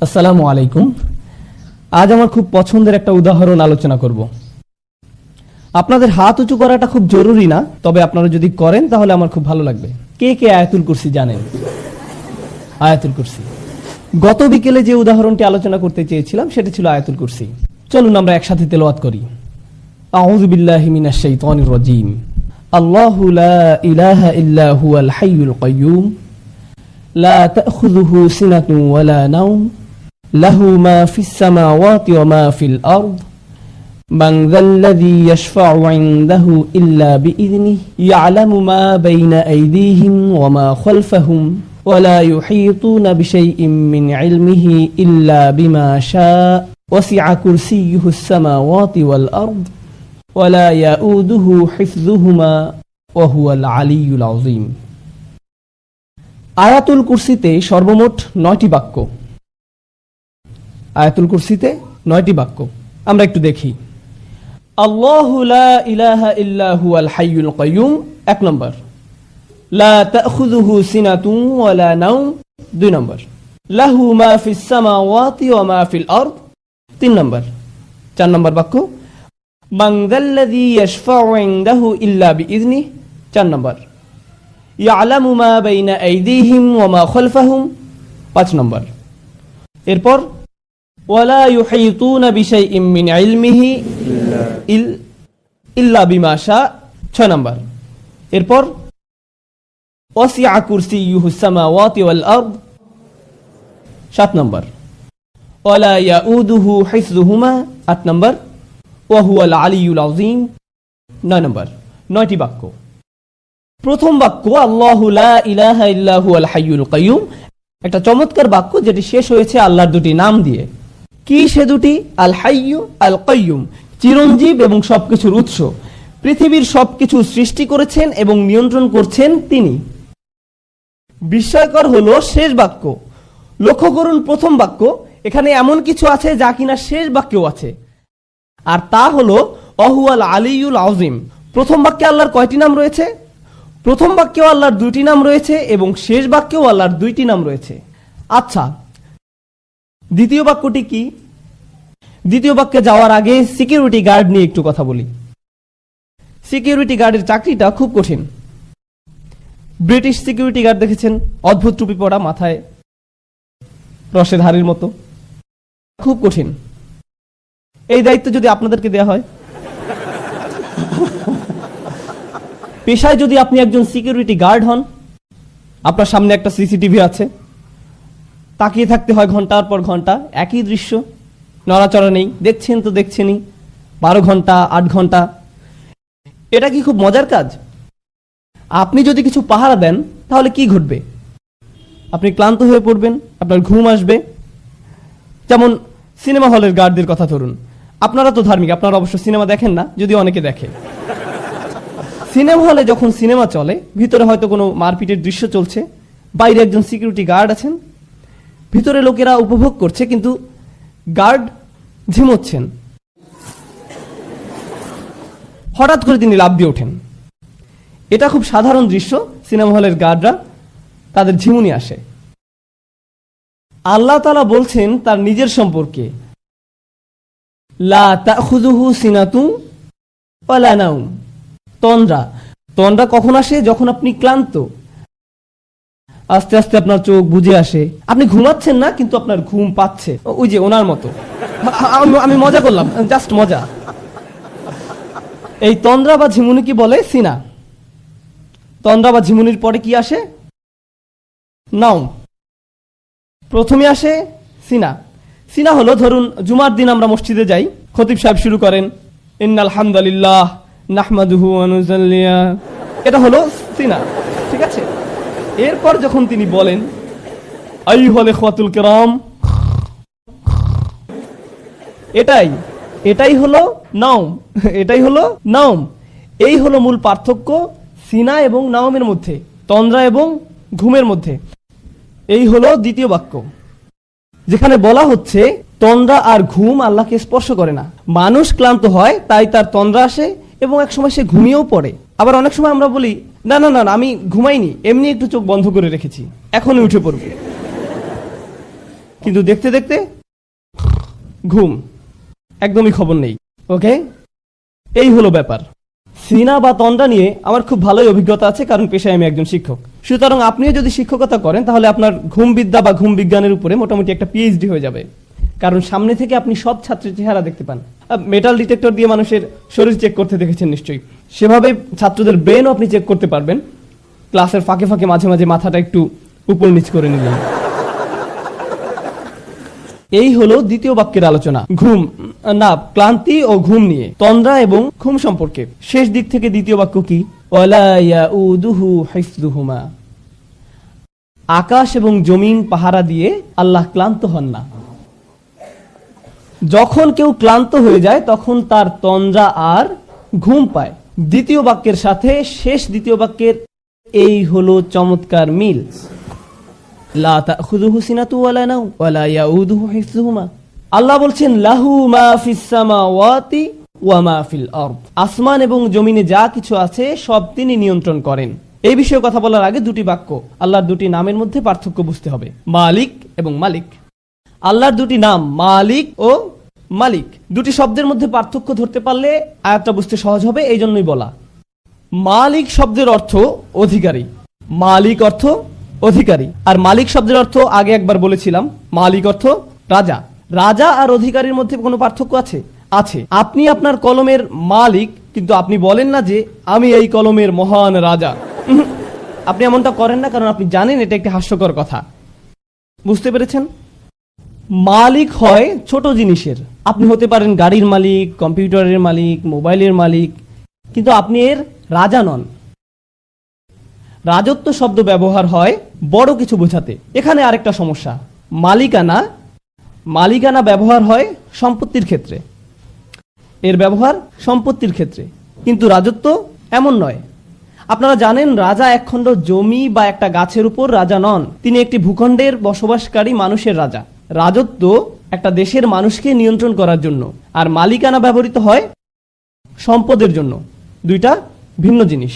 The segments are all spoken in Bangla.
আসসালামু আলাইকুম। আজ আমার খুব পছন্দের একটা উদাহরণ আলোচনা করব। আপনাদের হাত উঁচু করাটা খুব জরুরি না, তবে আপনারা যদি করেন তাহলে আমার খুব ভালো লাগবে। কে কে আয়াতুল কুরসি জানেন? আয়াতুল কুরসি। গত বিকেলে যে উদাহরণটি আলোচনা করতে চেয়েছিলাম সেটা ছিল আয়াতুল কুরসি। চলুন আমরা একসাথে তেলাওয়াত করি। আউযু বিল্লাহি মিনাশ শাইতানির রাজীম। আল্লাহু লা ইলাহা ইল্লা হুয়াল হাইয়ুল কাইয়্যুম লা তাখুযুহু সিনাতুন ওয়ালা নাওম লাহু মা ফিস সামাওয়াতি ওয়া মা ফিল আরদ মান যাল্লাযী ইয়াশফা'ু 'ইনদাহু ইল্লা বিইযনিহি ইয়া'লামু মা বাইনা আইদিহিম ওয়া মা খালফাহুম ওয়া লা ইউহীতুনা বিশাইইন মিন 'ইলমিহি ইল্লা বিমা শা'a ওয়াসি'a কুরসিয়্যুহুস সামাওয়াতি ওয়াল আরদ ওয়া লা ইয়াউদুহু হিফযুহুমা ওয়া হুয়াল 'আলিয়্যুল 'আযীম। আয়াতুল কুরসিতে সর্বমোট 9টি বাক্য। আয়াতুল কুরসিতে 9টি বাক্য। আমরা একটু দেখি। আল্লাহু লা ইলাহা ইল্লা হুয়াল হাইয়ুল কাইয়্যুম 1 নম্বর। লা তাখুযুহু সিনাতুন ওয়ালা নাওম 2 নম্বর। লাহু মা ফিস সামাওয়াতি ওয়া মা ফিল আরদ 3 নম্বর। 4 নম্বর বাক্য। মান যাল্লাযী ইয়াশফা'ু 'ইনদাহু ইল্লা বিইযনিহি 4 নম্বর। ইয়া'লামু মা বাইনা আইদিহিম ওয়া মা খালফাহুম 5 নম্বর। এরপর ওয়ালা ইউহীতুনা বিশাইইন মিন ইলমিহি ইল্লা বিমা শা 6 নম্বর। এরপর ওয়াসি'a কুরসিয়্যুহুস সামাওয়াতি ওয়াল আরদ 7 নম্বর। ওয়ালা ইয়াউদুহু হিফযুহুমা 8 নম্বর। ওয়া হুয়াল আলিয়্যুল 'আযীম 9 নম্বর। 9টি বাক্য। প্রথম বাক্য আল্লাহু লা ইলাহা ইল্লা হুয়াল হাইয়ুল কাইয়্যুম, একটা চমৎকার বাক্য যেটি শেষ হয়েছে আল্লাহর দুটি নাম দিয়ে। কি সে দুটি? আল হাইয়্যু আল কাইয়্যুম, চিরঞ্জীব এবং সবকিছুর উৎস। পৃথিবীর সবকিছু সৃষ্টি করেছেন এবং নিয়ন্ত্রণ করছেন তিনি। বিস্ময়কর হলো শেষ বাক্য। লক্ষ্য করুন প্রথম বাক্য, এখানে এমন কিছু আছে যা কিনা শেষ বাক্যেও আছে, আর তা হলো ওয়াহুয়াল আলিয়্যুল 'আযীম। প্রথম বাক্যে আল্লাহর কয়টি নাম রয়েছে? প্রথম বাক্যেও আল্লাহর 2টি নাম রয়েছে এবং শেষ বাক্যেও আল্লাহর 2টি নাম রয়েছে। আচ্ছা, দ্বিতীয় বাক্যটি কি? দ্বিতীয় বাক্যে যাওয়ার আগে সিকিউরিটি গার্ড নিয়ে একটু কথা বলি। সিকিউরিটি গার্ডের চাকরিটা খুব কঠিন। ব্রিটিশ সিকিউরিটি গার্ড দেখেছেন? অদ্ভুত টুপি পরা, মাথায় রসের হাড়ির মতো। খুব কঠিন। এই দায়িত্ব যদি আপনাদেরকে দেয়া হয়, পেশায় যদি আপনি একজন সিকিউরিটি গার্ড হন, আপনার সামনে একটা সিসিটিভি আছে, তাকিয়ে থাকতে হয় ঘন্টার পর ঘন্টা, একই দৃশ্য, নড়াচড়া নেই, দেখছেন তো দেখছেনই, 12 ঘন্টা 8 ঘন্টা। এটা কি খুব মজার কাজ? আপনি যদি কিছু পাহারা দেন তাহলে কি ঘটবে? আপনি ক্লান্ত হয়ে পড়বেন, আপনার ঘুম আসবে। যেমন সিনেমা হলের গার্ডদের কথা ধরুন। আপনারা তো ধার্মিক, আপনারা অবশ্য সিনেমা দেখেন না, যদি অনেকে দেখে। সিনেমা হলে যখন সিনেমা চলে, ভিতরে হয়তো কোনো মারপিটের দৃশ্য চলছে, বাইরে একজন সিকিউরিটি গার্ড আছেন, ভিতরে লোকেরা উপভোগ করছে, কিন্তু গার্ড ঝিমোচ্ছেন। হঠাৎ করে তিনি লাফ দিয়ে ওঠেন। এটা খুব সাধারণ দৃশ্য। সিনেমা হলের গার্ডরা, তাদের ঝিমুনি আসে। আল্লাহ তাআলা বলছেন তার নিজের সম্পর্কে, লা তাখুযুহু সিনাতুন ওয়ালা নাওম। তন্দ্রা। তন্দ্রা কখন আসে? যখন আপনি ক্লান্ত, আস্তে আস্তে আপনার চোখ বুজে আসে, আপনি ঘুমাচ্ছেন না কিন্তু আপনার ঘুম পাচ্ছে। ওই যে ওনার মতো। আমি মজা করলাম, জাস্ট মজা। এই তন্দ্রা বা ঝিমুনি কি বলে? সিনা। তন্দ্রা বা ঝিমুনির পরে কি আসে? নাওম। প্রথমে আসে সিনা। সিনা হলো, ধরুন জুমার দিন আমরা মসজিদে যাই, খতিব সাহেব শুরু করেন ইন্নাল হামদুলিল্লাহ নাহমাদুহু ওয়া নুসাল্লি। এটা হলো সিনা, ঠিক আছে? এরপর যখন তিনি বলেন আইয়ুহাল ইখওয়াতুল কিরাম, এটাই হলো নাওম। এটাই হলো নাওম। এই হলো মূল পার্থক্য সিনা এবং নাওমের মধ্যে, তন্দ্রা এবং ঘুমের মধ্যে। এই হলো দ্বিতীয় বাক্য, যেখানে বলা হচ্ছে তন্দ্রা আর ঘুম আল্লাহকে স্পর্শ করে না। মানুষ ক্লান্ত হয়, তাই তার তন্দ্রা আসে এবং এক সময় সে ঘুমিয়েও পড়ে। আবার অনেক সময় আমরা বলি না না না আমি ঘুমাইনি, এমনি একটু চোখ বন্ধ করে রেখেছি, এখনই উঠে পড়ব। কিন্তু দেখতে দেখতে ঘুম, একদমই খবর নেই। ওকে, এই হলো ব্যাপার। সিনা বা তন্দ্রা নিয়ে আমার খুব ভালোই অভিজ্ঞতা আছে, কারণ পেশায় আমি একজন শিক্ষক। সুতরাং আপনিও যদি শিক্ষকতা করেন তাহলে আপনার ঘুম বিদ্যা বা ঘুম বিজ্ঞানের উপরে মোটামুটি একটা পিএইচডি হয়ে যাবে, কারণ সামনে থেকে আপনি সব ছাত্রের চেহারা দেখতে পান। মেটাল ডিটেক্টর দিয়ে মানুষের শরীর চেক করতে দেখেছেন নিশ্চয়ই, সেভাবে ছাত্রদের ব্রেনও আপনি চেক করতে পারবেন। ক্লাসের ফাঁকে ফাঁকে মাঝে মাঝে মাথাটা একটু উপর নিচ করে নিলেন। এই হলো দ্বিতীয় বাক্যের আলোচনা, ঘুম না ক্লান্তি ও ঘুম নিয়ে, তন্দ্রা এবং ঘুম সম্পর্কে। শেষ দিক থেকে দ্বিতীয় বাক্য কি? ওয়ালা ইয়াউদুহু হিফযুহুমা, আকাশ এবং জমিন পাহারা দিয়ে আল্লাহ ক্লান্ত হন না। যখন কেউ ক্লান্ত হয়ে যায় তখন তার তন্দ্রা আর ঘুম পায়। দ্বিতীয় বাক্যের সাথে শেষ দ্বিতীয় বাক্যের এই হলো চমৎকার মিল। লা তাখুযুহু সিনাতু ওয়ালা নাওম ওয়ালা ইয়াউদুহু হিফযুহুমা। আল্লাহ বলছেন লাহু মা ফিস সামাওয়াতি ওয়া মা ফিল আরদ, আসমান এবং জমিনে যা কিছু আছে সব তিনি নিয়ন্ত্রণ করেন। এই বিষয়ে কথা বলার আগে দুটি বাক্য, আল্লাহর দুটি নামের মধ্যে পার্থক্য বুঝতে হবে, মালিক এবং মালিক। আল্লাহর দুটি নাম মালিক ও মালিক, দুটি শব্দের মধ্যে পার্থক্য ধরতে পারলে আয়াতটা বুঝতে সহজ হবে, এই জন্যই বলা। মালিক শব্দের অর্থ অধিকারী, মালিক অর্থ অধিকারী, আর মালিক শব্দের অর্থ আগে একবার বলেছিলাম, মালিক অর্থ রাজা। রাজা আর অধিকারীর মধ্যে কোনো পার্থক্য আছে? আছে। আপনি আপনার কলমের মালিক, কিন্তু আপনি বলেন না যে আমি এই কলমের মহান রাজা। আপনি এমনটা করেন না, কারণ আপনি জানেন এটা একটি হাস্যকর কথা। বুঝতে পেরেছেন? মালিক হয় ছোট জিনিসের, আপনি হতে পারেন গাড়ির মালিক, কম্পিউটারের মালিক, মোবাইলের মালিক, কিন্তু আপনি এর রাজা নন। রাজত্ব শব্দ ব্যবহার হয় বড় কিছু বোঝাতে। এখানে আরেকটা সমস্যা, মালিকানা, মালিকানা ব্যবহার হয় সম্পত্তির ক্ষেত্রে, এর ব্যবহার সম্পত্তির ক্ষেত্রে, কিন্তু রাজত্ব এমন নয়। আপনারা জানেন রাজা একখণ্ড জমি বা একটা গাছের উপর রাজা নন, তিনি একটি ভূখণ্ডের বসবাসকারী মানুষের রাজা। রাজত্ব একটা দেশের মানুষকে নিয়ন্ত্রণ করার জন্য, আর মালিকানা ব্যবহৃত হয় সম্পদের জন্য, দুইটা ভিন্ন জিনিস।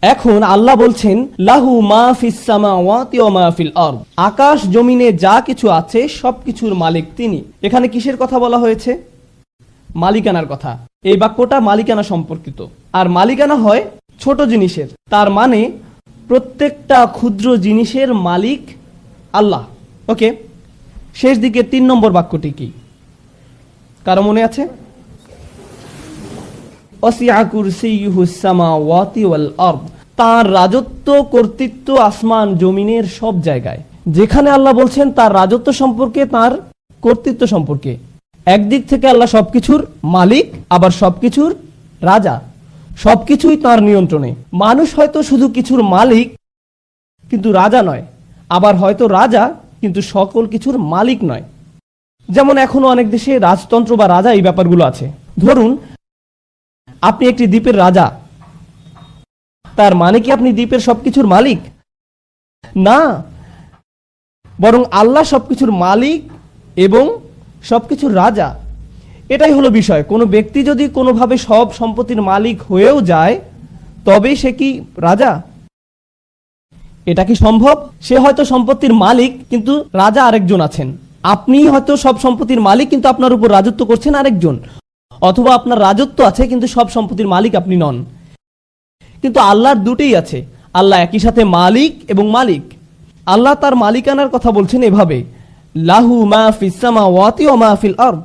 এখন আল্লাহ বলছেন লাহু মা ফিস সামাওয়াতি ওয়া মা ফিল আরদ, আকাশ জমিনে যা কিছু আছে সবকিছুর মালিক তিনি। এখানে কিসের কথা বলা হয়েছে? মালিকানার কথা। এই বাক্যটা মালিকানা সম্পর্কিত, আর মালিকানা হয় ছোট জিনিসের, তার মানে প্রত্যেকটা ক্ষুদ্র জিনিসের মালিক আল্লাহ। ওকে, শেষ দিকে 3 নম্বর বাক্যটি কি কারো মনে আছে? ওয়াসিআ কুরসিয়ুহুস সামাওয়াতি ওয়াল আরদ, তার রাজত্ব কর্তৃত্ব আসমান জমিনের সব জায়গায়। যেখানে আল্লাহ বলছেন তার রাজত্ব সম্পর্কে, তার কর্তৃত্ব সম্পর্কে, একদিক থেকে আল্লাহ সবকিছুর মালিক, আবার সবকিছুর রাজা, সবকিছুই তার নিয়ন্ত্রণে। মানুষ হয়তো শুধু কিছুর মালিক কিন্তু রাজা নয়, আবার হয়তো রাজা কিন্তু সকল কিছুর মালিক নয়। যেমন এখনো অনেক দেশে রাজতন্ত্র বা রাজা এই ব্যাপারগুলো আছে। ধরুন আপনি একটি দ্বীপের রাজা, তার মানে কি আপনি দ্বীপের সবকিছুর মালিক? না, বরং আল্লাহ সবকিছুর মালিক এবং সবকিছুর রাজা। এটাই হলো বিষয়। কোনো ব্যক্তি যদি কোনোভাবে সব সম্পত্তির মালিক হয়েও যায়, তবে সে কি রাজা? এটা কি সম্ভব? সে হয়তো সম্পত্তির মালিক, কিন্তু রাজা আরেকজন আছেন। আপনি হয়তো সব সম্পত্তির মালিক, কিন্তু আপনার উপর রাজত্ব করছেন আরেকজন। অথবা আপনার রাজত্ব আছে কিন্তু সব সম্পত্তির মালিক আপনি নন। কিন্তু আল্লাহর দুটোই আছে, আল্লাহ একই সাথে মালিক এবং মালিক। আল্লাহ তার মালিকানার কথা বলছেন এভাবে, লাহু মা ফিস সামাওয়াতি ওয়া মা ফিল আরদ,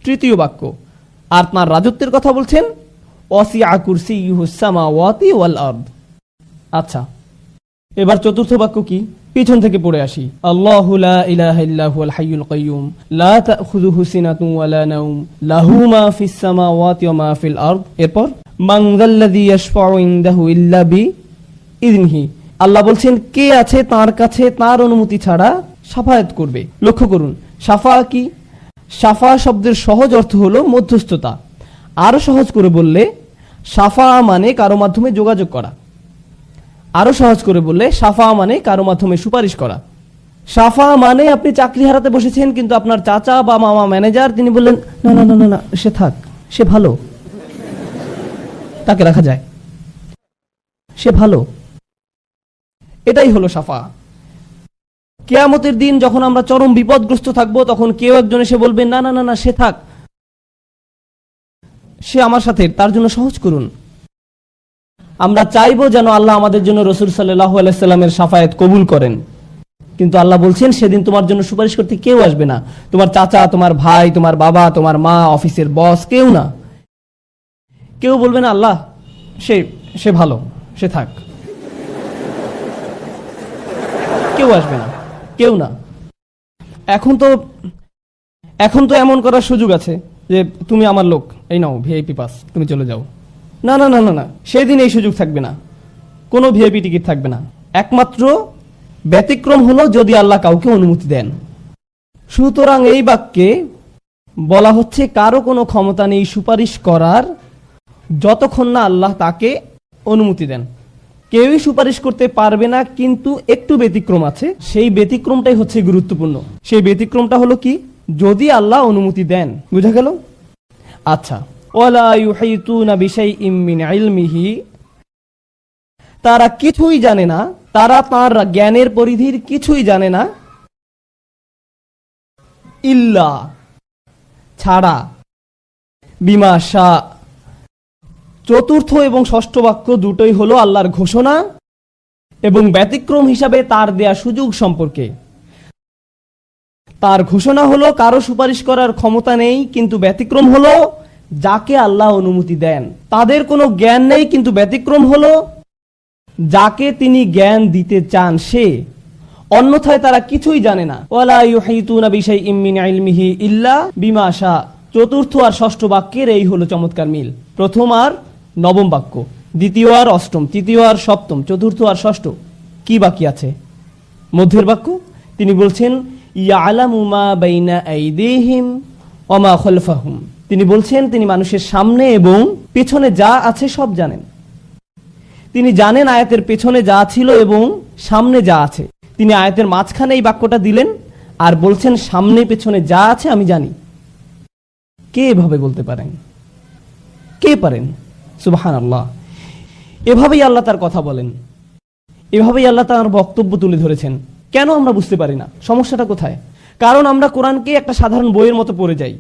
তৃতীয় বাক্য। আর তার রাজত্বের কথা বলছেন ওয়াসিআ কুরসিয়ুহুস সামাওয়াতি ওয়াল আরদ। আচ্ছা, এবার চতুর্থ বাক্য কি? পিছন থেকে পড়ে আসি। আল্লাহু লা ইলাহা ইল্লা হুয়াল হাইয়ুল কাইয়্যুম লা তাখুযুহু সিনাতুন ওয়ালা নাওম লাহু মা ফিস সামাওয়াতি ওয়া মা ফিল আরদ। এরপর মান যাল্লাযী ইয়াশফাউ ইনদাহু ইল্লা বিইযনিহি, আল্লাহ বলছেন কে আছে তার কাছে তার অনুমতি ছাড়া শাফায়াত করবে। লক্ষ্য করুন, শাফা কি? শাফা শব্দের সহজ অর্থ হলো মধ্যস্থতা। আরো সহজ করে বললে শাফা মানে কারো মাধ্যমে যোগাযোগ করা। আরো সহজ করে বললে শাফা মানে কারো মাধ্যমে সুপারিশ করা। শাফা মানে আপনি চাকরি হারাতে বসেছেন, কিন্তু আপনার চাচা বা মামা ম্যানেজার, তিনি বললেন না না না না না, সে থাক, সে ভালো, তাকে রাখা যায়, সে ভালো। এটাই হলো শাফা। কিয়ামতের দিন যখন আমরা চরম বিপদগ্রস্ত থাকব, তখন কেউ একজন এসে বলবে, না না না না, সে থাক, সে আমার সাথে, তার জন্য সহজ করুন। আমরা চাইবো যেন আল্লাহ আমাদের জন্য রাসূল সাল্লাল্লাহু আলাইহি সাল্লামের শাফায়াত কবুল করেন, কিন্তু আল্লাহ বলছেন সেদিন তোমার জন্য সুপারিশ করতে কেউ আসবে না। তোমার চাচা, তোমার ভাই, তোমার বাবা, তোমার মা, অফিসের বস, কেউ না। কেউ বলবে না আল্লাহ সে সে ভালো, সে থাক। কেউ আসবে না, কেউ না। এখন তো এমন করার সুযোগ আছে যে তুমি আমার লোক, এই নাও ভিআইপি পাস, তুমি চলে যাও। না না না না না, সেদিন এই সুযোগ থাকবে না, কোনো ভিআইপি টিকিট থাকবে না। একমাত্র ব্যতিক্রম হলো যদি আল্লাহ কাউকে অনুমতি দেন। সুতরাং এই বাক্যে বলা হচ্ছে কারো কোনো ক্ষমতা নেই সুপারিশ করার যতক্ষণ না আল্লাহ তাকে অনুমতি দেন। কেউই সুপারিশ করতে পারবে না, কিন্তু একটু ব্যতিক্রম আছে। সেই ব্যতিক্রমটাই হচ্ছে গুরুত্বপূর্ণ। সেই ব্যতিক্রমটা হলো কি, যদি আল্লাহ অনুমতি দেন। বুঝা গেল? আচ্ছা, ওয়ালা ইউহিতুনা বিশাইইম মিন ইলমিহি, তারা কিছুই জানে না, তারা তার জ্ঞানের পরিধির কিছুই জানে না, ইল্লা ছাড়া, বিমা শা। চতুর্থ এবং ষষ্ঠ বাক্য দুটোই হলো আল্লাহর ঘোষণা এবং ব্যতিক্রম হিসাবে তার দেয়া সুযোগ সম্পর্কে। তার ঘোষণা হলো কারো সুপারিশ করার ক্ষমতা নেই, কিন্তু ব্যতিক্রম হলো যাকে আল্লাহ অনুমতি দেন। তাদের কোনো জ্ঞান নেই, কিন্তু ব্যতিক্রম হলো যাকে তিনি জ্ঞান দিতে চান সে। অন্যথায় তারা কিছুই জানে না। ওয়ালা ইউহিতুনা বিশাইইম মিন ইলমিহি ইল্লা বিমা শা। চতুর্থ আর ষষ্ঠ বাক্যের এই হলো চমৎকার মিল। প্রথম আর নবম বাক্য, দ্বিতীয় আর অষ্টম, তৃতীয় আর সপ্তম, চতুর্থ আর ষষ্ঠ। কি বাকি আছে? মধ্যের বাক্য। তিনি বলছেন ইয়ালামু মা বাইনা আইদিহিম ওয়া মা খালফাহুম। তিনি বলছেন তিনি মানুষের সামনে এবং পেছনে যা আছে সব জানেন। তিনি জানেন আয়াতের পেছনে যা ছিল এবং সামনে যা আছে। তিনি আয়াতের মাঝখানে এই বাক্যটা দিলেন আর বলছেন সামনে পেছনে যা আছে আমি জানি। কে এভাবে বলতে পারেন? কে পারেন? সুবহানাল্লাহ। এভাবেই আল্লাহ তার কথা বলেন, এভাবেই আল্লাহ তার বক্তব্য তুলে ধরেছেন। কেন আমরা বুঝতে পারি না? সমস্যাটা কোথায়? কারণ আমরা কোরআনকে একটা সাধারণ বইয়ের মতো পড়ে যাই,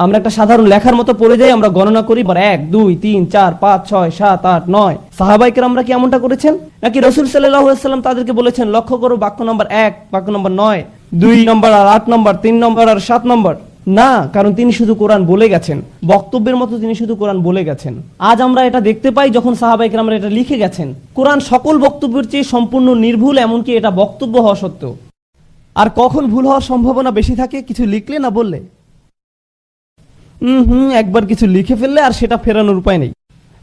আমরা একটা সাধারণ লেখার মতো পড়ে যাই। আমরা গণনা করি 1 2 3 4 5 6 7 8 9। সাহাবায়ে কেরামরা কি এমনটা করেছেন? নাকি রাসূল সাল্লাল্লাহু আলাইহি ওয়াসাল্লাম তাদেরকে বলেছেন লক্ষ্য করো বাক্য নম্বর 1, বাক্য নম্বর 9, 2 নম্বর আর 8 নম্বর, 3 নম্বর আর 7 নম্বর? না, কারণ তিনি শুধু কোরআন বলে গেছেন, বক্তব্যের মতো তিনি শুধু কোরআন বলে গেছেন। আজ আমরা এটা দেখতে পাই যখন সাহাবায়ে কেরামরা এটা লিখে গেছেন। কোরআন সকল বক্তব্যের চেয়ে সম্পূর্ণ নির্ভুল, এমনকি এটা বক্তব্য হওয়া সত্ত্বেও। আর কখন ভুল হওয়ার সম্ভাবনা বেশি থাকে? কিছু লিখলে না বললে। একবার কিছু লিখে ফেললে আর সেটা ফেরানোর উপায় নেই।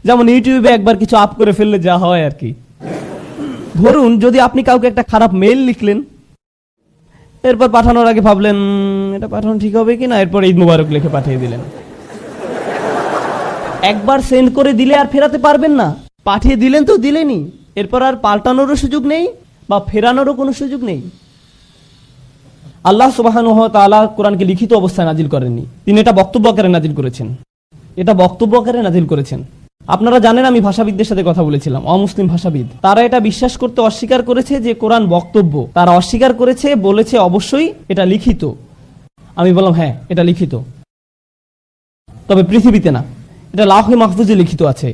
যেমন ইউটিউবে একবার কিছু আপ করে ফেললে যা হয় আর কি। ধরুন যদি আপনি কাউকে একটা খারাপ মেইল লিখলেন, এরপর পাঠানোর আগে ভাবলেন এটা পাঠানো ঠিক হবে কিনা, এরপর ঈদ মুবারক লিখে পাঠিয়ে দিলেন। একবার সেন্ড করে দিলে আর ফেরাতে পারবেন না। পাঠিয়ে দিলেন তো দিলেনই, এরপর আর পাল্টানোরও সুযোগ নেই বা ফেরানোরও কোনো সুযোগ নেই। আল্লাহ সুবহানাহু ওয়া তাআলা কোরআনকে লিখিত অবস্থায় নাজিল করেননি, তিনি এটা বক্তব্য আকারে নাজিল করেছেন। এটা বক্তব্য আকারে নাজিল করেছেন। আপনারা জানেন আমি ভাষাবিদদের সাথে কথা বলেছিলাম, অমুসলিম ভাষাবিদ। তারা এটা বিশ্বাস করতে অস্বীকার করেছে যে কোরআন বক্তব্য। তারা অস্বীকার করেছে, বলেছে অবশ্যই এটা লিখিত। আমি বললাম হ্যাঁ এটা লিখিত, তবে পৃথিবীতে না, এটা লাউহে মাহফুজে লিখিত আছে।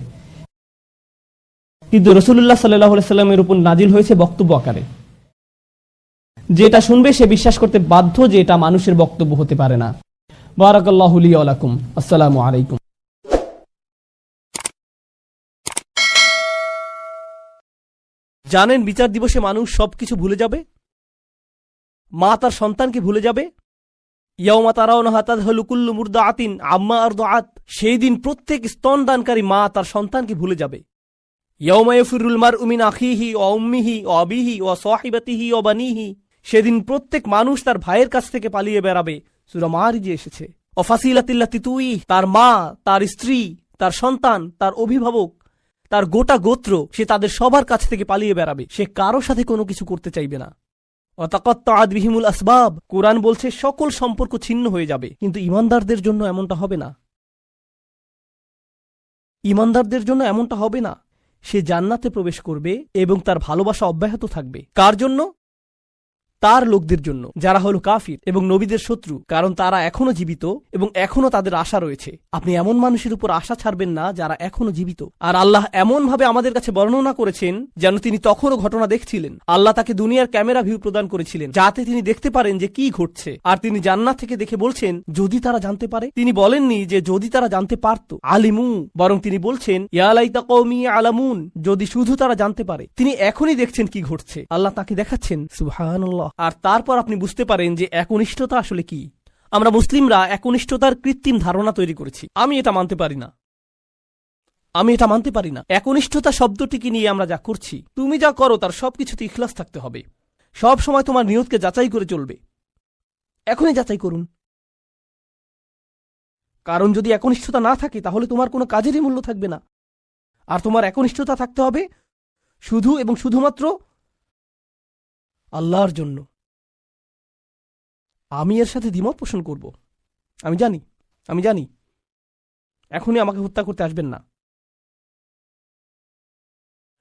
কিন্তু রাসূলুল্লাহ সাল্লাল্লাহু আলাইহি ওয়াসাল্লামের উপর নাজিল হয়েছে বক্তব্য আকারে। যেটা শুনবে সে বিশ্বাস করতে বাধ্য যে এটা মানুষের বক্তব্য হতে পারে না। বারাকাল্লাহু লি ওয়া লাকুম। আসসালামু আলাইকুম। জানেন বিচার দিবসে মানুষ সবকিছু ভুলে যাবে। মা তার সন্তানকে ভুলে যাবে। ইয়াউমা তারাউনাহা তাযহালু কুল্লু মুরদাআতিন আম্মা আরদাআত। সেই দিন প্রত্যেক স্তনদানকারী মা তার সন্তানকে ভুলে যাবে। ইয়াউমা ইয়াফিরুল মারউ মিন আখিহি ওয়া উম্মিহি ওয়া আবিহি ওয়া সাহিবাতিহি ওয়া বানিহি। সেদিন প্রত্যেক মানুষ তার ভাইয়ের কাছ থেকে পালিয়ে বেড়াবে। সূরা মারিজে এসেছে। ওয়া ফাসিলাতিল্লাতি তুই, তার মা, তার স্ত্রী, তার সন্তান, তার অভিভাবক, তার গোটা গোত্র, সে তাদের সবার কাছ থেকে পালিয়ে বেড়াবে। সে কারো সাথে কোনো কিছু করতে চাইবে না। ওয়াতাকাত্তাআত বিহিমুল আসবাব। কোরআন বলছে সকল সম্পর্ক ছিন্ন হয়ে যাবে। কিন্তু ঈমানদারদের জন্য এমনটা হবে না। ঈমানদারদের জন্য এমনটা হবে না। সে জান্নাতে প্রবেশ করবে এবং তার ভালোবাসা অব্যাহত থাকবে। কার জন্য? তার লোকদের জন্য যারা হলো কাফির এবং নবীদের শত্রু, কারণ তারা এখনো জীবিত এবং এখনো তাদের আশা রয়েছে। আপনি এমন মানুষের উপর আশা ছাড়বেন না যারা এখনো জীবিত। আর আল্লাহ এমন ভাবে আমাদের কাছে বর্ণনা করেছেন যেন তিনি তখনও ঘটনা দেখছিলেন। আল্লাহ তাকে দুনিয়ার ক্যামেরা ভিউ প্রদান করেছিলেন যাতে তিনি দেখতে পারেন যে কি ঘটছে। আর তিনি জান্নাত থেকে দেখে বলছেন যদি তারা জানতে পারে। তিনি বলেননি যে যদি তারা জানতে পারত, আলিমু, বরং তিনি বলছেন ইয়া লাইতা কওমি আলামুন, যদি শুধু তারা জানতে পারে। তিনি এখনই দেখছেন কি ঘটছে, আল্লাহ তাকে দেখাচ্ছেন। সুবহানাল্লাহ। আর তারপর আপনি বুঝতে পারেন যে একনিষ্ঠতা আসলে কি। আমরা মুসলিমরা একনিষ্ঠতার কৃত্রিম ধারণা তৈরি করেছি। আমি এটা মানতে পারি না। একনিষ্ঠতা শব্দটিকে নিয়ে আমরা যা করছি, তুমি যা করো তার সবকিছুতে ইখলাস থাকতে হবে। সব সময় তোমার নিয়তকে যাচাই করে চলবে। এখনই যাচাই করুন, কারণ যদি একনিষ্ঠতা না থাকে তাহলে তোমার কোনো কাজেরই মূল্য থাকবে না। আর তোমার একনিষ্ঠতা থাকতে হবে শুধু এবং শুধুমাত্র আল্লাহর জন্য। আমি এর সাথে দ্বিমত পোষণ করব, আমি জানি। এখনই আমাকে হত্যা করতে আসবেন না।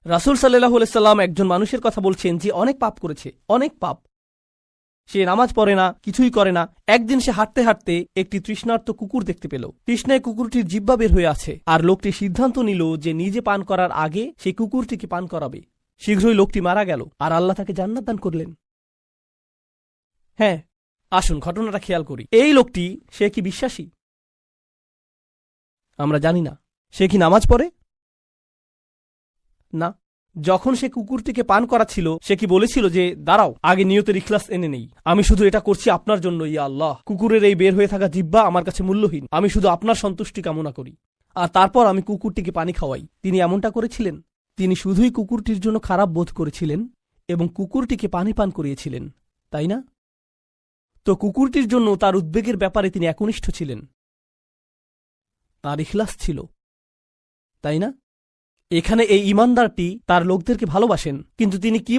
রাসূল সাল্লাল্লাহু আলাইহি সাল্লাম একজন মানুষের কথা বলছেন যে অনেক পাপ করেছে, অনেক পাপ। সে নামাজ পড়ে না, কিছুই করে না। একদিন সে হাঁটতে হাঁটতে একটি তৃষ্ণার্ত কুকুর দেখতে পেল। তৃষ্ণায় কুকুরটির জিহ্বা বের হয়ে আছে। আর লোকটি সিদ্ধান্ত নিল যে নিজে পান করার আগে সেই কুকুরটিকে পান করাবে। শীঘ্রই লোকটি মারা গেল আর আল্লাহ তাকে জান্নাত দান করলেন। হ্যাঁ, আসুন ঘটনাটা খেয়াল করি। এই লোকটি, সে কি বিশ্বাসী? আমরা জানি না। সে কি নামাজ পড়ে? না। যখন সে কুকুরটিকে পান করাচ্ছিল, সে কি বলেছিল যে দাঁড়াও, আগে নিয়তের ইখলাস এনে নেই, আমি শুধু এটা করছি আপনার জন্য, ইয়া আল্লাহ, কুকুরের এই বের হয়ে থাকা জিহ্বা আমার কাছে মূল্যহীন, আমি শুধু আপনার সন্তুষ্টি কামনা করি, আর তারপর আমি কুকুরটিকে পানি খাওয়াই। তিনি এমনটা করেছিলেন? তিনি শুধুই কুকুরটির জন্য খারাপ বোধ করেছিলেন এবং কুকুরটিকে পানি পান করিয়েছিলেন, তাই না? তো কুকুরটির জন্য তার উদ্বেগের ব্যাপারে তিনি একনিষ্ঠ ছিলেন, তার ইখলাস ছিল, তাই না? এখানে এই ইমানদারটি তার লোকদেরকে ভালোবাসেন, কিন্তু তিনি কি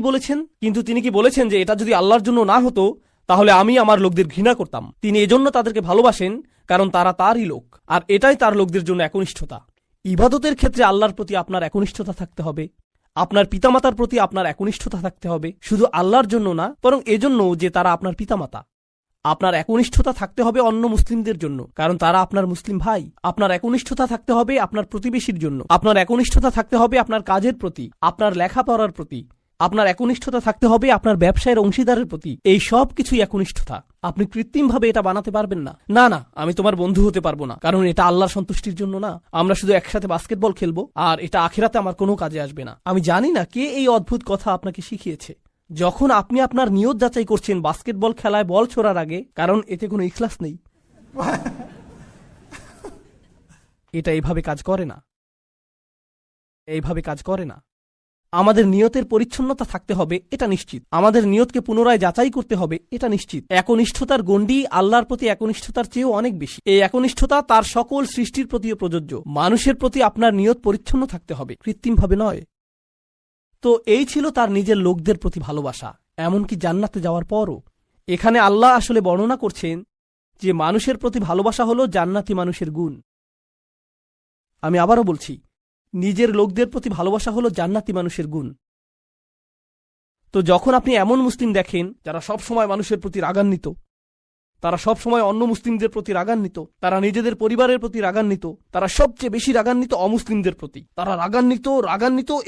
বলেছেন যে এটা যদি আল্লাহর জন্য না হতো তাহলে আমি আমার লোকদের ঘৃণা করতাম। তিনি এজন্য তাদেরকে ভালোবাসেন কারণ তারা তারই লোক, আর এটাই তার লোকদের জন্য একনিষ্ঠতা। ইবাদতের ক্ষেত্রে আল্লাহর প্রতি আপনার একনিষ্ঠতা থাকতে হবে, আপনার পিতামাতার প্রতি আপনার একনিষ্ঠতা থাকতে হবে, শুধু আল্লাহর জন্য না, বরং এজন্য যে তারা আপনার পিতামাতা। আপনার একনিষ্ঠতা থাকতে হবে অন্য মুসলিমদের জন্য, কারণ তারা আপনার মুসলিম ভাই। আপনার একনিষ্ঠতা থাকতে হবে আপনার প্রতিবেশীর জন্য। আপনার একনিষ্ঠতা থাকতে হবে আপনার কাজের প্রতি, আপনার লেখাপড়ার প্রতি। আপনার একনিষ্ঠতা থাকতে হবে আপনার ব্যবসায়ের অংশীদারের প্রতি। এই সব কিছুই একনিষ্ঠতা। আপনি কৃত্রিমভাবে এটা বানাতে পারবেন না। না, আমি তোমার বন্ধু হতে পারবো না, কারণ এটা আল্লাহর সন্তুষ্টির জন্য না। আমরা শুধু একসাথে বাস্কেটবল খেলবো, আর এটা আখিরাতে আমার কোনো কাজে আসবে না। আমি জানি না কে এই অদ্ভুত কথা আপনাকে শিখিয়েছে। যখন আপনি আপনার নিয়ত যাচাই করছেন বাস্কেটবল খেলায় বল ছোড়ার আগে, কারণ এতে কোনো ইখলাস নেই, এটা এইভাবে কাজ করে না। আমাদের নিয়তের পরিচ্ছন্নতা থাকতে হবে, এটা নিশ্চিত। আমাদের নিয়তকে পুনরায় যাচাই করতে হবে, এটা নিশ্চিত। একনিষ্ঠতার গণ্ডি আল্লাহর প্রতি একনিষ্ঠতার চেয়েও অনেক বেশি। এই একনিষ্ঠতা তার সকল সৃষ্টির প্রতিও প্রযোজ্য। মানুষের প্রতি আপনার নিয়ত পরিচ্ছন্ন থাকতে হবে, কৃত্রিমভাবে নয়। তো এই ছিল তার নিজের লোকদের প্রতি ভালোবাসা, এমনকি জান্নাতে যাওয়ার পরও। এখানে আল্লাহ আসলে বর্ণনা করছেন যে মানুষের প্রতি ভালোবাসা হলো জান্নাতি মানুষের গুণ। আমি আবারও বলছি, নিজের লোকদের প্রতি ভালোবাসা হলো জান্নাতি মানুষের গুণ। তো যখন আপনি এমন মুসলিম দেখেন যারা সব সময় মানুষের প্রতি রাগান্বিত, তারা সব সময় অন্য মুসলিমদের প্রতি রাগান্বিত, তারা নিজেদের পরিবারের প্রতি রাগান্বিত, তারা সবচেয়ে বেশি রাগান্বিত অমুসলিমদের প্রতি, তারা রাগান্বিত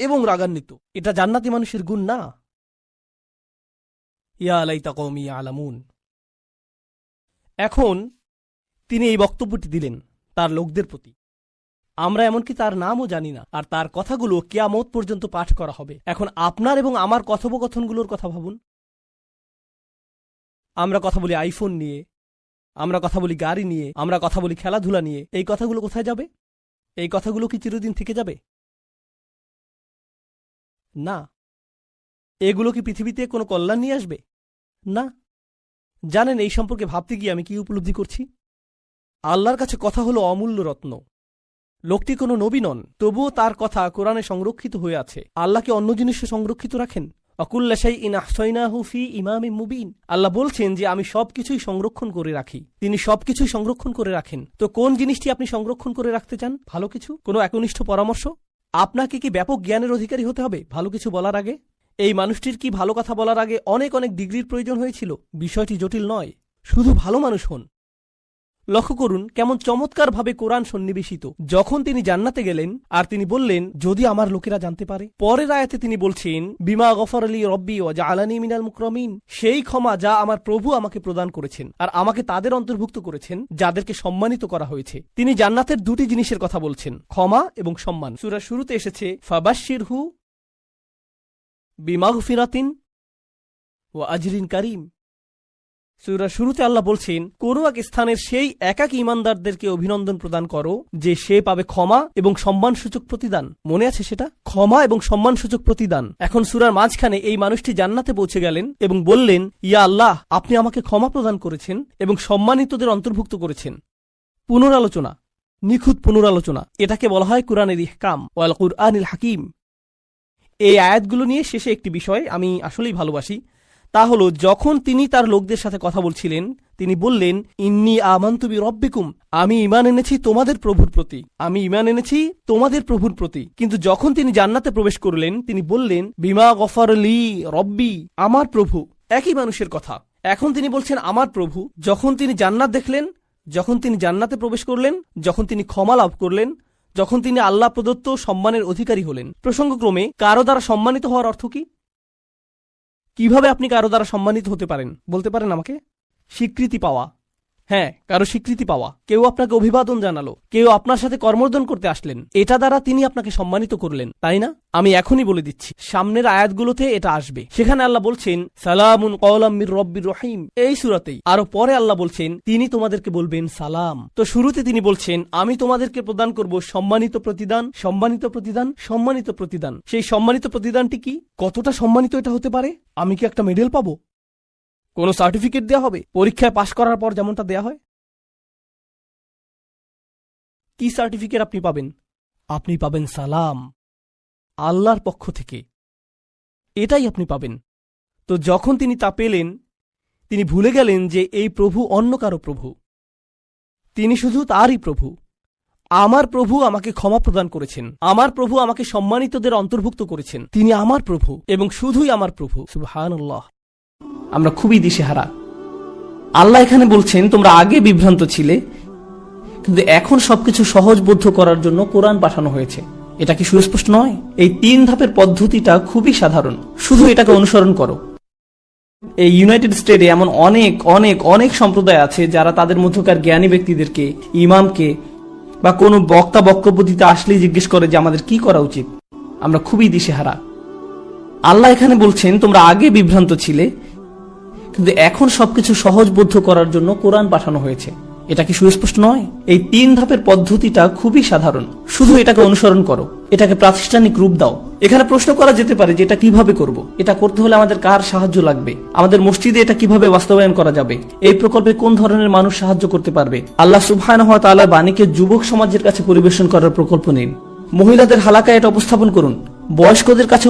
এবং রাগান্বিত, এটা জান্নাতি মানুষের গুণ না। ইয়া লাইতা কওমি ইয়ালামুন। এখন তিনি এই বক্তব্যটি দিলেন তার লোকদের প্রতি। আমরা এমনকি তার নামও জানি না, আর তার কথাগুলো কিয়ামত পর্যন্ত পাঠ করা হবে। এখন আপনার এবং আমার কথোপকথনগুলোর কথা ভাবুন। আমরা কথা বলি আইফোন নিয়ে, আমরা কথা বলি গাড়ি নিয়ে, আমরা কথা বলি খেলাধুলা নিয়ে। এই কথাগুলো কোথায় যাবে? এই কথাগুলো কি চিরদিন থেকে যাবে? না। এগুলো কি পৃথিবীতে কোনো কল্যাণ নিয়ে আসবে? না। জানেন এই সম্পর্কে ভাবতে গিয়ে আমি কি উপলব্ধি করছি? আল্লাহর কাছে কথা হলো অমূল্য রত্ন। লোকটি কোনো নবী নন, তবুও তার কথা কোরআনে সংরক্ষিত হয়ে আছে। আল্লাহ কি অন্য জিনিসে সংরক্ষিত রাখেন? অকুল্লা শাইইন আহসাইনাহু ফি ইমামিম মুবিন। আল্লাহ বলছেন যে আমি সবকিছুই সংরক্ষণ করে রাখি। তিনি সবকিছুই সংরক্ষণ করে রাখেন। তো কোন জিনিসটি আপনি সংরক্ষণ করে রাখতে চান? ভালো কিছু, কোনো একনিষ্ঠ পরামর্শ? আপনাকে কি ব্যাপক জ্ঞানের অধিকারী হতে হবে ভালো কিছু বলার আগে? এই মানুষটির কি ভালো কথা বলার আগে অনেক অনেক ডিগ্রির প্রয়োজন হয়েছিল? বিষয়টি জটিল নয়, শুধু ভালো মানুষ হন। লক্ষ্য করুন কেমন চমৎকারভাবে কোরআন সন্নিবেশিত। যখন তিনি জান্নাতে গেলেন আর তিনি বললেন, যদি আমার লোকেরা জানতে পারে। পরের আয়াতে তিনি বলছেন, বিমা গফর আলী রব্বি ওয়া জাআলানি মিনাল মুকরামিন, সেই ক্ষমা যা আমার প্রভু আমাকে প্রদান করেছেন আর আমাকে তাদের অন্তর্ভুক্ত করেছেন যাদেরকে সম্মানিত করা হয়েছে। তিনি জান্নাতের দুটি জিনিসের কথা বলছেন, ক্ষমা এবং সম্মান। সূরার শুরুতে এসেছে ফাবাশশিরহু বিমাগফিরাতিন ওয়া আজরিন কারীম। সূরার শুরুতে আল্লাহ বলছেন, কোন এক স্থানের সেই একাকী ঈমানদারদেরকে অভিনন্দন প্রদান করো যে সে পাবে ক্ষমা এবং সম্মানসূচক প্রতিদান। মনে আছে সেটা? ক্ষমা এবং সম্মানসূচক প্রতিদান। এখন সূরার মাঝখানে এই মানুষটি জান্নাতে পৌঁছে গেলেন এবং বললেন, ইয়া আল্লাহ, আপনি আমাকে ক্ষমা প্রদান করেছেন এবং সম্মানিতদের অন্তর্ভুক্ত করেছেন। পুনরালোচনা, নিখুঁত পুনরালোচনা, এটাকে বলা হয় কুরআনের ইহকাম ওয়াল কুরআনিল হাকিম। এই আয়াতগুলো নিয়ে শেষে একটি বিষয় আমি আসলেই ভালোবাসি, তা হল যখন তিনি তার লোকদের সাথে কথা বলছিলেন তিনি বললেন, ইন্নী আমানতু বিরব্বিকুম, আমি ঈমান এনেছি তোমাদের প্রভুর প্রতি, আমি ঈমান এনেছি তোমাদের প্রভুর প্রতি। কিন্তু যখন তিনি জান্নাতে প্রবেশ করলেন তিনি বললেন, বিমা গফর লি রব্বি, আমার প্রভু। একই মানুষের কথা। এখন তিনি বলছেন আমার প্রভু। যখন তিনি জান্নাত দেখলেন, যখন তিনি জান্নাতে প্রবেশ করলেন, যখন তিনি ক্ষমা লাভ করলেন, যখন তিনি আল্লাহ প্রদত্ত সম্মানের অধিকারী হলেন। প্রসঙ্গক্রমে কারো দ্বারা সম্মানিত হওয়ার অর্থ কি? কিভাবে আপনি কারো দ্বারা সম্মানিত হতে পারেন বলতে পারেন আমাকে? স্বীকৃতি পাওয়া। হ্যাঁ, কারো স্বীকৃতি পাওয়া। কেউ আপনাকে অভিবাদন জানালো, কেউ আপনার সাথে কর্মর্দন করতে আসলেন, এটা দ্বারা তিনি আপনাকে সম্মানিত করলেন, তাই না? আমি এখনই বলে দিচ্ছি, সামনের আয়াতগুলোতে এটা আসবে। সেখানে আল্লাহ বলছেন, সালামুন কওলাম মির রব্বির রহিম, এই সূরাতেই। আরো পরে আল্লাহ বলছেন, তিনি তোমাদেরকে বলবেন সালাম। তো শুরুতে তিনি বলছেন, আমি তোমাদেরকে প্রদান করব সম্মানিত প্রতিদান, সম্মানিত প্রতিদান, সম্মানিত প্রতিদান। সেই সম্মানিত প্রতিদানটি কি? কতটা সম্মানিত এটা হতে পারে? আমি কি একটা মেডেল পাবো? কোনো সার্টিফিকেট দেয়া হবে পরীক্ষায় পাশ করার পর যেমনটা দেয়া হয়? কি সার্টিফিকেট আপনি পাবেন? আপনি পাবেন সালাম, আল্লাহর পক্ষ থেকে। এটাই আপনি পাবেন। তো যখন তিনি তা পেলেন তিনি ভুলে গেলেন যে এই প্রভু অন্য কারো প্রভু, তিনি শুধু তারই প্রভু। আমার প্রভু আমাকে ক্ষমা প্রদান করেছেন, আমার প্রভু আমাকে সম্মানিতদের অন্তর্ভুক্ত করেছেন, তিনি আমার প্রভু এবং শুধুই আমার প্রভু। সুবহানাল্লাহ। আমরা খুবই দিশেহারা। আল্লাহ এখানে বলছেন, তোমরা আগে বিভ্রান্ত ছিলে কিন্তু এখন সবকিছু সহজবোধ্য করার জন্য কোরআন পাঠানো হয়েছে। এটা কি সুস্পষ্ট নয়? এই 3 ধাপের পদ্ধতিটা খুবই সাধারণ, শুধু এটাকে অনুসরণ করো। এই ইউনাইটেড স্টেটে এমন অনেক অনেক অনেক সম্প্রদায় আছে যারা তাদের মধ্যকার জ্ঞানী ব্যক্তিদেরকে, ইমামকে বা কোনো বক্তা বক্তব্য দিতে আসলেই জিজ্ঞেস করে যে আমাদের কি করা উচিত। আমরা খুবই দিশেহারা। আল্লাহ এখানে বলছেন, তোমরা আগে বিভ্রান্ত ছিলে কিন্তু এখন সবকিছু সহজবোধ্য করার জন্য কোরআন পাঠানো হয়েছে। এটা কি সুস্পষ্ট নয়? এই 3 ধাপের পদ্ধতিটা খুবই সাধারণ, শুধু এটাকে অনুসরণ করো, এটাকে প্রাতিষ্ঠানিক রূপ দাও। এখানে প্রশ্ন করা যেতে পারে যে এটা কিভাবে করব, এটা করতে হলে আমাদের কার সাহায্য লাগবে, আমাদের মসজিদে এটা কিভাবে বাস্তবায়ন করা যাবে, এই প্রকল্পে কোন ধরনের মানুষ সাহায্য করতে পারবে। আল্লাহ সুবহানাহু ওয়া তাআলা বাণীকে যুবক সমাজের কাছে পরিবেশন করার প্রকল্প নিন। মহিলাদের হালাকায় এটা উপস্থাপন করুন, বয়স্কদের কাছে